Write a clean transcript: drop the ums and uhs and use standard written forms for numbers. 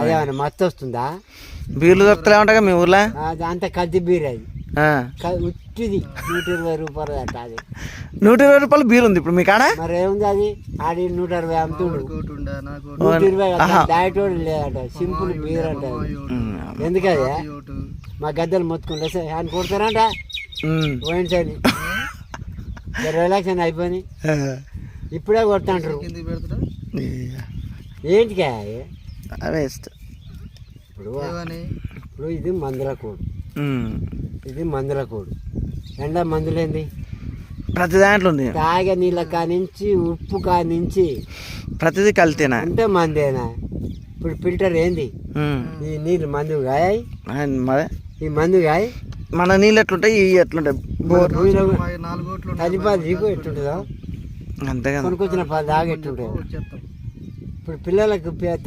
అదేమన్నా మత్తు వస్తుందా? బీర్లు దొరుకుతలే ఉంటాయి మీ ఊర్లో? అంత కత్తి బీర్ అది ఉట్టిది 120 రూపాయలు అట్ట. అది 120 రూపాయలు బీర్ ఉంది ఇప్పుడు మీ కాడ? మరి ఏముంది అది? ఆడి 160 అమ్ముతుడు. 120 దాయటోడు లేదట, సింపుల్ బీర్ అంట. ఎందుకదే మా గద్దలు మొత్తుకుంటే ఆయన కొడతారంట పోయిన్స్ అని. రిలాక్షన్ అయిపోయి ఇప్పుడే కొడతాంటారు. ఏంటికా ఇప్పుడు ఇది మందుల కోడు, ఇది మందుల కోడు. ఎండ మందులేంది ప్రతి దాంట్లో ఉంది. తాగే నీళ్ళ కానించి ఉప్పు కానించి ప్రతిదీ కలితేనా అంటే మందేనా? ఇప్పుడు ఫిల్టర్ ఏంది? ఈ నీళ్ళు మందు గాయాయి, ఈ మందు గాయ మన నీళ్ళు ఎట్లుంటాయి ఎట్లుంటాయి తలిపాది దిగు ఎట్టుంటుందో అంతేగా కొనుక్కొచ్చిన దాగా ఎట్టుంటాయి. ఇప్పుడు పిల్లలకు